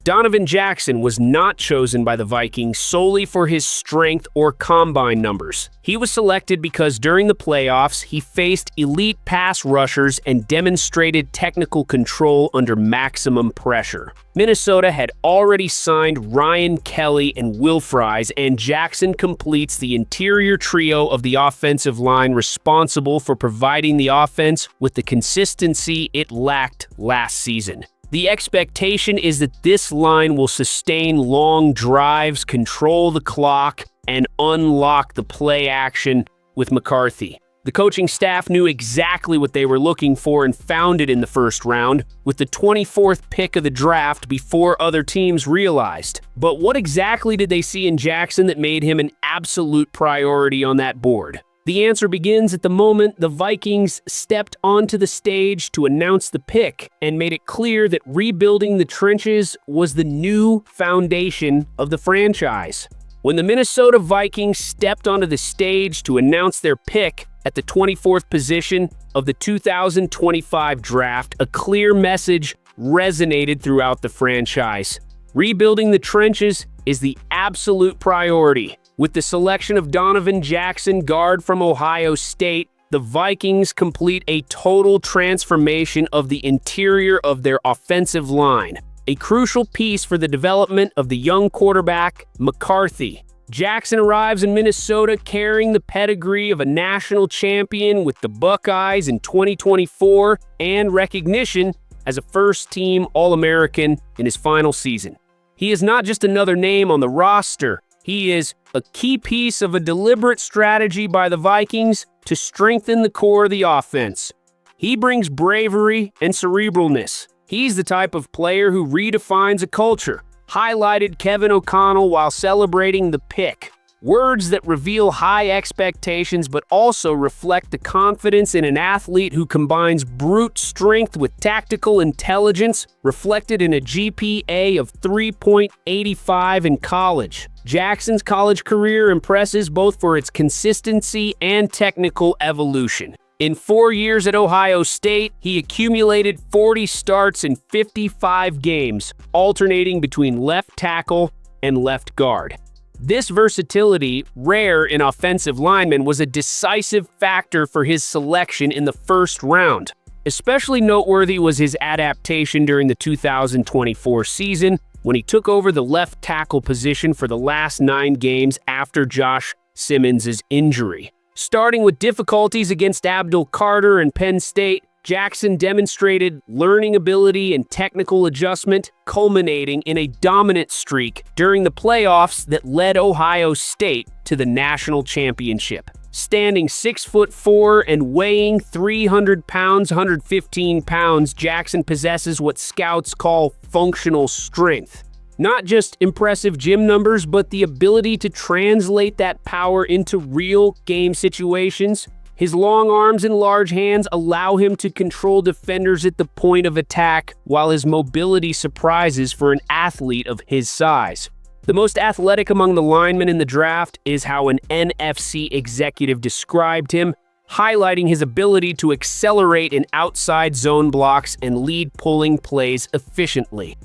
Donovan Jackson was not chosen by the Vikings solely for his strength or combine numbers. He was selected because during the playoffs, he faced elite pass rushers and demonstrated technical control under maximum pressure. Minnesota had already signed Ryan Kelly and Will Fries, and Jackson completes the interior trio of the offensive line responsible for providing the offense with the consistency it lacked last season. The expectation is that this line will sustain long drives, control the clock, and unlock the play action with McCarthy. The coaching staff knew exactly what they were looking for and found it in the first round, with the 24th pick of the draft before other teams realized. But what exactly did they see in Jackson that made him an absolute priority on that board? The answer begins at the moment the Vikings stepped onto the stage to announce the pick and made it clear that rebuilding the trenches was the new foundation of the franchise. When the Minnesota Vikings stepped onto the stage to announce their pick at the 24th position of the 2025 draft, a clear message resonated throughout the franchise. Rebuilding the trenches is the absolute priority. With the selection of Donovan Jackson, guard from Ohio State, the Vikings complete a total transformation of the interior of their offensive line, a crucial piece for the development of the young quarterback, McCarthy. Jackson arrives in Minnesota carrying the pedigree of a national champion with the Buckeyes in 2024 and recognition as a first-team All-American in his final season. He is not just another name on the roster. He is a key piece of a deliberate strategy by the Vikings to strengthen the core of the offense. He brings bravery and cerebralness. He's the type of player who redefines a culture, highlighted Kevin O'Connell while celebrating the pick. Words that reveal high expectations but also reflect the confidence in an athlete who combines brute strength with tactical intelligence, reflected in a GPA of 3.85 in college. Jackson's college career impresses both for its consistency and technical evolution. In 4 years at Ohio State, he accumulated 40 starts in 55 games, alternating between left tackle and left guard. This versatility, rare in offensive linemen, was a decisive factor for his selection in the first round. Especially noteworthy was his adaptation during the 2024 season, when he took over the left tackle position for the last 9 games after Josh Simmons' injury. Starting with difficulties against Abdul Carter and Penn State, Jackson demonstrated learning ability and technical adjustment, culminating in a dominant streak during the playoffs that led Ohio State to the national championship. Standing 6'4" and weighing 300 pounds, 115 pounds, Jackson possesses what scouts call functional strength. Not just impressive gym numbers, but the ability to translate that power into real game situations. His long arms and large hands allow him to control defenders at the point of attack, while his mobility surprises for an athlete of his size. The most athletic among the linemen in the draft is how an NFC executive described him, highlighting his ability to accelerate in outside zone blocks and lead pulling plays efficiently.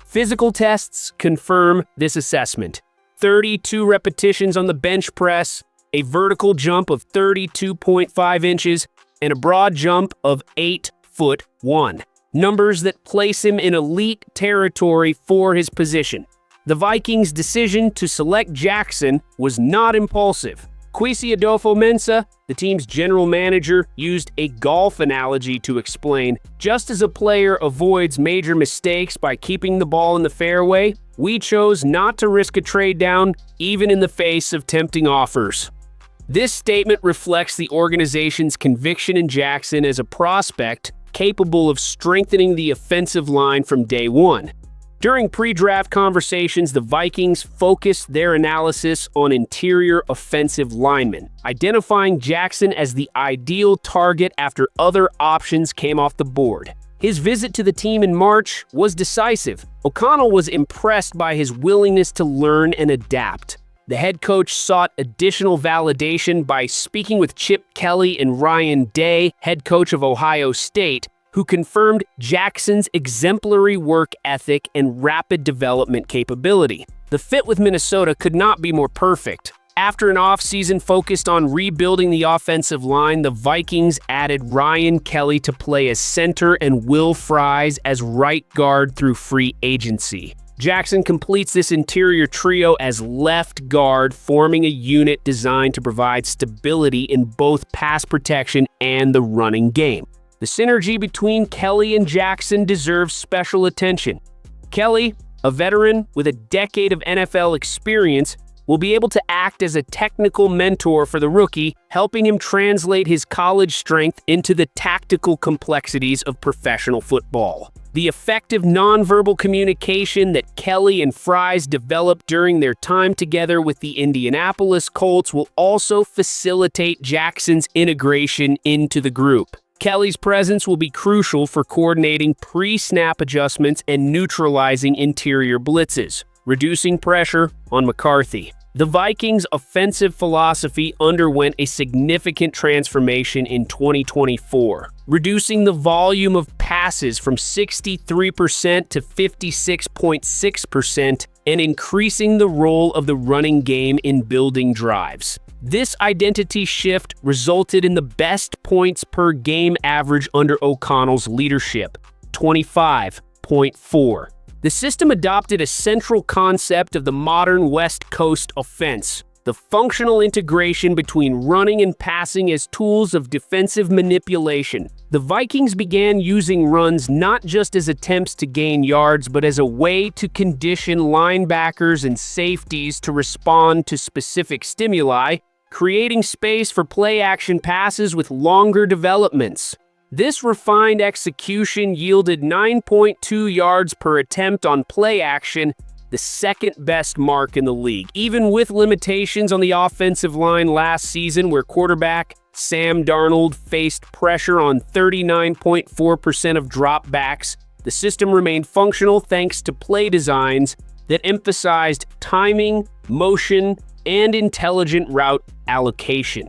Physical tests confirm this assessment. 32 repetitions on the bench press, a vertical jump of 32.5 inches, and a broad jump of 8'1", numbers that place him in elite territory for his position. The Vikings' decision to select Jackson was not impulsive. Kwesi Adolfo-Mensah, the team's general manager, used a golf analogy to explain, just as a player avoids major mistakes by keeping the ball in the fairway, we chose not to risk a trade down, even in the face of tempting offers. This statement reflects the organization's conviction in Jackson as a prospect capable of strengthening the offensive line from day one. During pre-draft conversations, the Vikings focused their analysis on interior offensive linemen, identifying Jackson as the ideal target after other options came off the board. His visit to the team in March was decisive. O'Connell was impressed by his willingness to learn and adapt. The head coach sought additional validation by speaking with Chip Kelly and Ryan Day, head coach of Ohio State, who confirmed Jackson's exemplary work ethic and rapid development capability. The fit with Minnesota could not be more perfect. After an offseason focused on rebuilding the offensive line, the Vikings added Ryan Kelly to play as center and Will Fries as right guard through free agency. Jackson completes this interior trio as left guard, forming a unit designed to provide stability in both pass protection and the running game. The synergy between Kelly and Jackson deserves special attention. Kelly, a veteran with a decade of NFL experience, will be able to act as a technical mentor for the rookie, helping him translate his college strength into the tactical complexities of professional football. The effective nonverbal communication that Kelly and Fries developed during their time together with the Indianapolis Colts will also facilitate Jackson's integration into the group. Kelly's presence will be crucial for coordinating pre-snap adjustments and neutralizing interior blitzes, reducing pressure on McCarthy. The Vikings' offensive philosophy underwent a significant transformation in 2024, reducing the volume of passes from 63% to 56.6% and increasing the role of the running game in building drives. This identity shift resulted in the best points per game average under O'Connell's leadership, 25.4. The system adopted a central concept of the modern West Coast offense, the functional integration between running and passing as tools of defensive manipulation. The Vikings began using runs not just as attempts to gain yards, but as a way to condition linebackers and safeties to respond to specific stimuli, creating space for play-action passes with longer developments. This refined execution yielded 9.2 yards per attempt on play action, the second-best mark in the league, even with limitations on the offensive line last season where quarterback Sam Darnold faced pressure on 39.4% of dropbacks. The system remained functional thanks to play designs that emphasized timing, motion, and intelligent route allocation.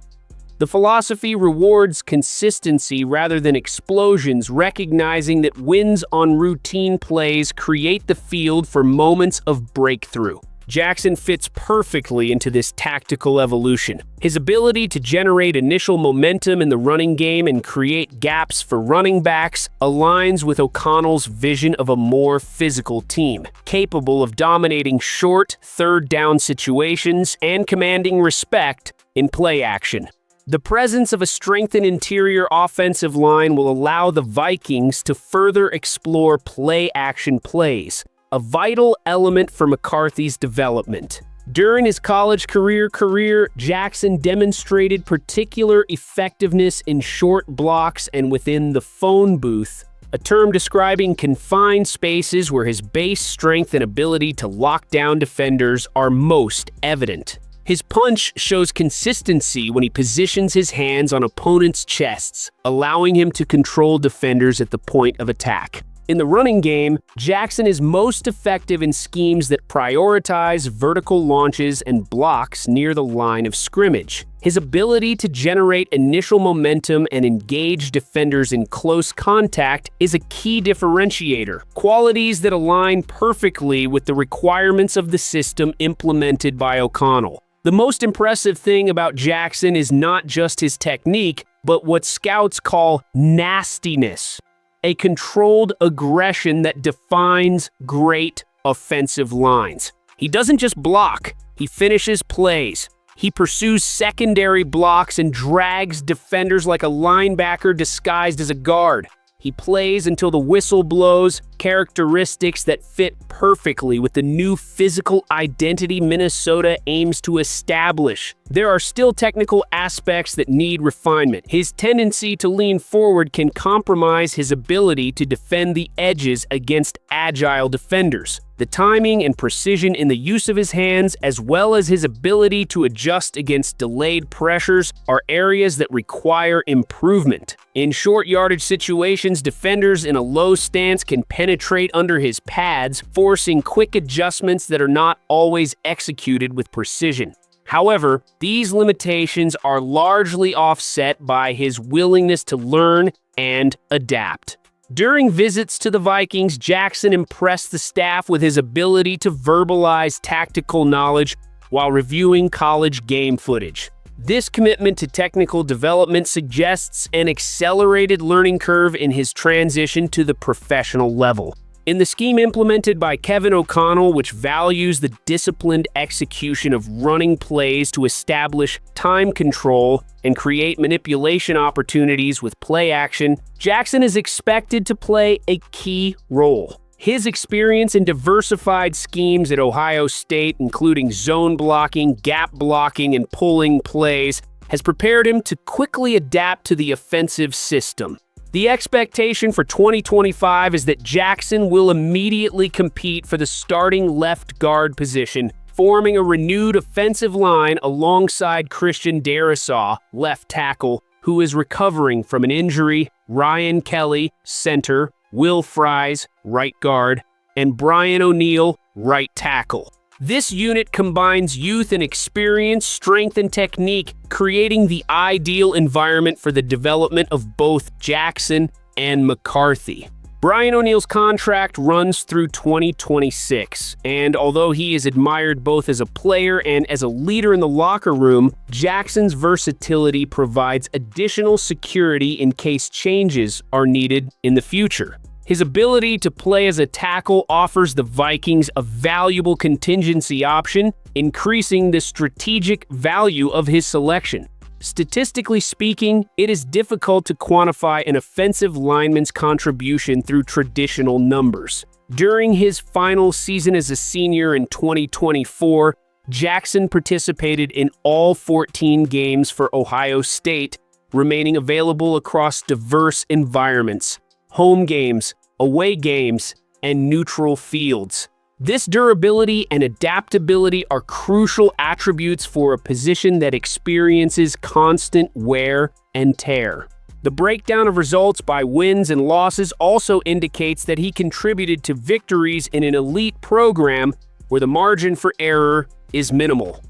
The philosophy rewards consistency rather than explosions, recognizing that wins on routine plays create the field for moments of breakthrough. Jackson fits perfectly into this tactical evolution. His ability to generate initial momentum in the running game and create gaps for running backs aligns with O'Connell's vision of a more physical team, capable of dominating short, third-down situations and commanding respect in play action. The presence of a strengthened interior offensive line will allow the Vikings to further explore play-action plays, a vital element for McCarthy's development. During his college career, Jackson demonstrated particular effectiveness in short blocks and within the phone booth, a term describing confined spaces where his base strength and ability to lock down defenders are most evident. His punch shows consistency when he positions his hands on opponents' chests, allowing him to control defenders at the point of attack. In the running game, Jackson is most effective in schemes that prioritize vertical launches and blocks near the line of scrimmage. His ability to generate initial momentum and engage defenders in close contact is a key differentiator, qualities that align perfectly with the requirements of the system implemented by O'Connell. The most impressive thing about Jackson is not just his technique, but what scouts call nastiness, a controlled aggression that defines great offensive lines. He doesn't just block, he finishes plays. He pursues secondary blocks and drags defenders like a linebacker disguised as a guard. He plays until the whistle blows, characteristics that fit perfectly with the new physical identity Minnesota aims to establish. There are still technical aspects that need refinement. His tendency to lean forward can compromise his ability to defend the edges against agile defenders. The timing and precision in the use of his hands, as well as his ability to adjust against delayed pressures, are areas that require improvement. In short yardage situations, defenders in a low stance can penetrate under his pads, forcing quick adjustments that are not always executed with precision. However, these limitations are largely offset by his willingness to learn and adapt. During visits to the Vikings, Jackson impressed the staff with his ability to verbalize tactical knowledge while reviewing college game footage. This commitment to technical development suggests an accelerated learning curve in his transition to the professional level. In the scheme implemented by Kevin O'Connell, which values the disciplined execution of running plays to establish time control and create manipulation opportunities with play action, Jackson is expected to play a key role. His experience in diversified schemes at Ohio State, including zone blocking, gap blocking, and pulling plays, has prepared him to quickly adapt to the offensive system. The expectation for 2025 is that Jackson will immediately compete for the starting left guard position, forming a renewed offensive line alongside Christian Darrisaw, left tackle, who is recovering from an injury, Ryan Kelly, center, Will Fries, right guard, and Brian O'Neill, right tackle. This unit combines youth and experience, strength and technique, creating the ideal environment for the development of both Jackson and McCarthy. Brian O'Neill's contract runs through 2026, and although he is admired both as a player and as a leader in the locker room, Jackson's versatility provides additional security in case changes are needed in the future. His ability to play as a tackle offers the Vikings a valuable contingency option, increasing the strategic value of his selection. Statistically speaking, it is difficult to quantify an offensive lineman's contribution through traditional numbers. During his final season as a senior in 2024, Jackson participated in all 14 games for Ohio State, remaining available across diverse environments: home games, away games, and neutral fields. This durability and adaptability are crucial attributes for a position that experiences constant wear and tear. The breakdown of results by wins and losses also indicates that he contributed to victories in an elite program where the margin for error is minimal,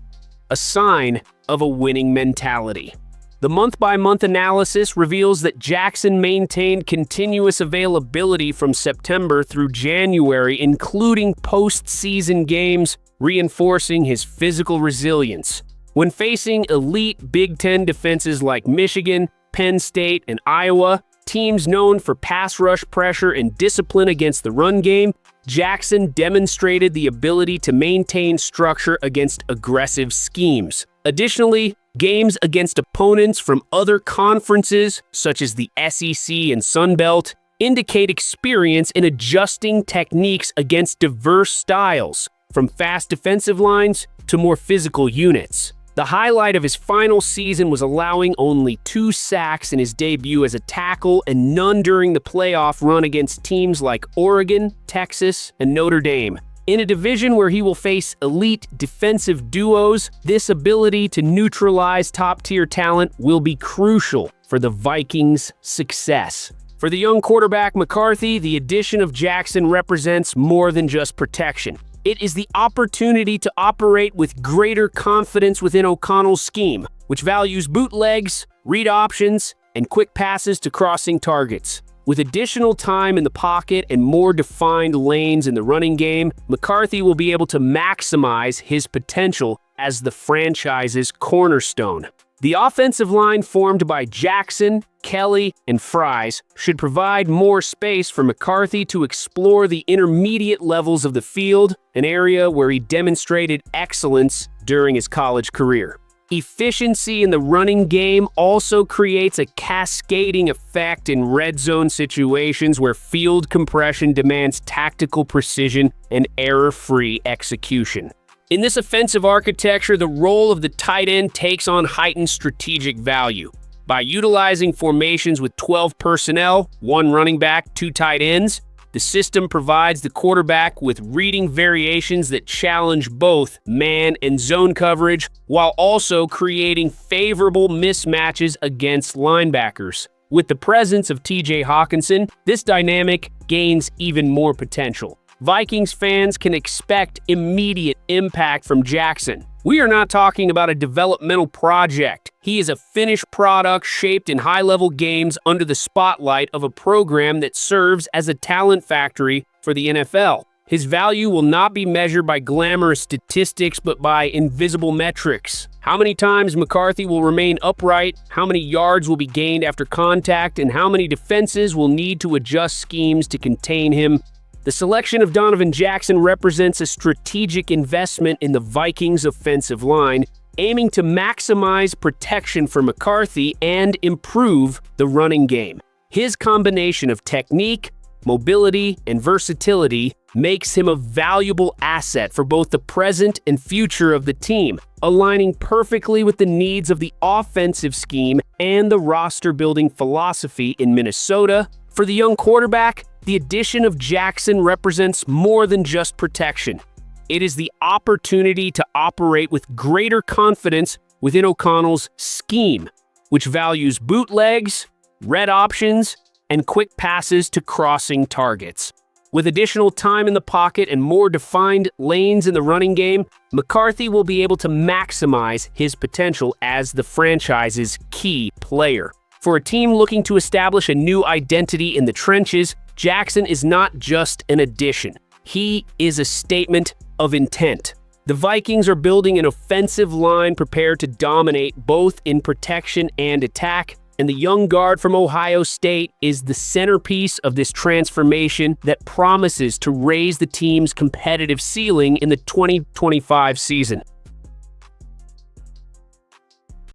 a sign of a winning mentality. The month-by-month analysis reveals that Jackson maintained continuous availability from September through January, including postseason games, reinforcing his physical resilience. When facing elite Big Ten defenses like Michigan, Penn State, and Iowa, teams known for pass rush pressure and discipline against the run game, Jackson demonstrated the ability to maintain structure against aggressive schemes. Additionally, games against opponents from other conferences, such as the SEC and Sun Belt, indicate experience in adjusting techniques against diverse styles, from fast defensive lines to more physical units. The highlight of his final season was allowing only 2 sacks in his debut as a tackle and none during the playoff run against teams like Oregon, Texas, and Notre Dame. In a division where he will face elite defensive duos, this ability to neutralize top-tier talent will be crucial for the Vikings' success. For the young quarterback McCarthy, the addition of Jackson represents more than just protection. It is the opportunity to operate with greater confidence within O'Connell's scheme, which values bootlegs, read options, and quick passes to crossing targets. With additional time in the pocket and more defined lanes in the running game, McCarthy will be able to maximize his potential as the franchise's cornerstone. The offensive line formed by Jackson, Kelly, and Fries should provide more space for McCarthy to explore the intermediate levels of the field, an area where he demonstrated excellence during his college career. Efficiency in the running game also creates a cascading effect in red zone situations where field compression demands tactical precision and error-free execution. In this offensive architecture, the role of the tight end takes on heightened strategic value. By utilizing formations with 12 personnel, 1 running back, 2 tight ends, the system provides the quarterback with reading variations that challenge both man and zone coverage, while also creating favorable mismatches against linebackers. With the presence of TJ Hawkinson, this dynamic gains even more potential. Vikings fans can expect immediate impact from Jackson. We are not talking about a developmental project. He is a finished product shaped in high-level games under the spotlight of a program that serves as a talent factory for the NFL. His value will not be measured by glamorous statistics, but by invisible metrics. How many times McCarthy will remain upright, how many yards will be gained after contact, and how many defenses will need to adjust schemes to contain him. The selection of Donovan Jackson represents a strategic investment in the Vikings' offensive line, aiming to maximize protection for McCarthy and improve the running game. His combination of technique, mobility, and versatility makes him a valuable asset for both the present and future of the team, aligning perfectly with the needs of the offensive scheme and the roster-building philosophy in Minnesota. For the young quarterback, the addition of Jackson represents more than just protection. It is the opportunity to operate with greater confidence within O'Connell's scheme, which values bootlegs, read options, and quick passes to crossing targets. With additional time in the pocket and more defined lanes in the running game, McCarthy will be able to maximize his potential as the franchise's key player. For a team looking to establish a new identity in the trenches, Jackson is not just an addition. He is a statement of intent. The Vikings are building an offensive line prepared to dominate both in protection and attack, and the young guard from Ohio State is the centerpiece of this transformation that promises to raise the team's competitive ceiling in the 2025 season.